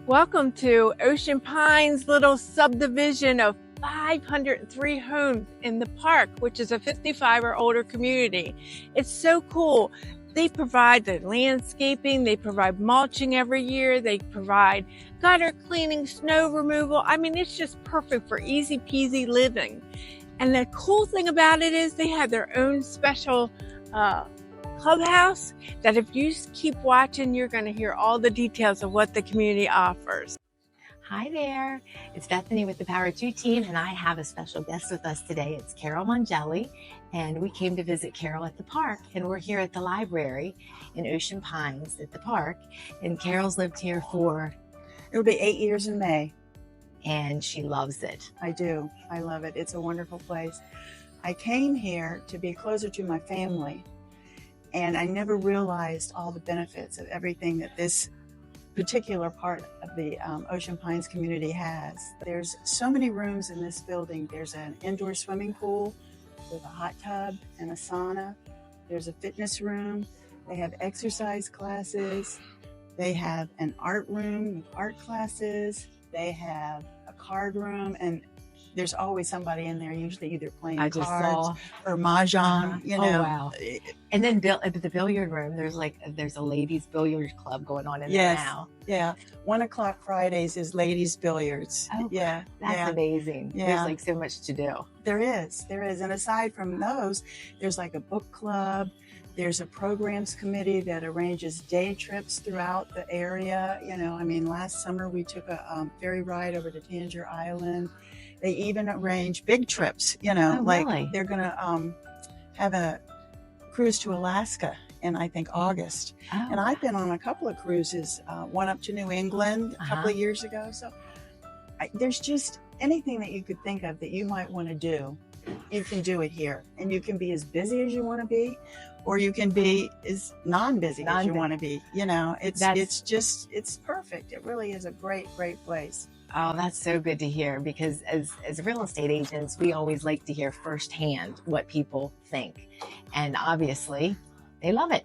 Welcome to Ocean Pines' little subdivision of 503 homes in the Park, which is a 55 or older community. It's so cool. They provide the landscaping, they provide mulching every year, they provide gutter cleaning, snow removal. I mean, it's just perfect for easy peasy living. And the cool thing about it is they have their own special clubhouse that if you keep watching, you're going to hear all the details of what the community offers. Hi there, it's Bethany with the Power 2 team, and I have a special guest with us today. It's Carol Mongelli, and we came to visit Carol at the park, and we're here at the library in Ocean Pines at the park, and Carol's lived here for... It'll be 8 years in May. And she loves it. I do. I love it. It's a wonderful place. I came here to be closer to my family, and I never realized all the benefits of everything that this particular part of the Ocean Pines community has. There's so many rooms in this building. There's an indoor swimming pool with a hot tub and a sauna. There's a fitness room. They have exercise classes. They have an art room with art classes. They have a card room, and there's always somebody in there, usually either playing cards or mahjong, you know. Oh, wow. And then the billiard room, there's a ladies billiard club going on in there now. Yeah. 1 o'clock Fridays is ladies billiards. Oh, yeah. That's amazing. Yeah. There's so much to do. There is. And aside from those, there's a book club. There's a programs committee that arranges day trips throughout the area. You know, I mean, last summer we took a ferry ride over to Tangier Island. They even arrange big trips, you know, really? They're going to have a cruise to Alaska in, I think, August. Oh. And I've been on a couple of cruises, one up to New England a couple of years ago. So there's just anything that you could think of that you might want to do, you can do it here. And you can be as busy as you want to be, or you can be as non-busy as you want to be. You know, it's perfect. It really is a great, great place. Oh, that's so good to hear, because as real estate agents, we always like to hear firsthand what people think. And obviously, they love it.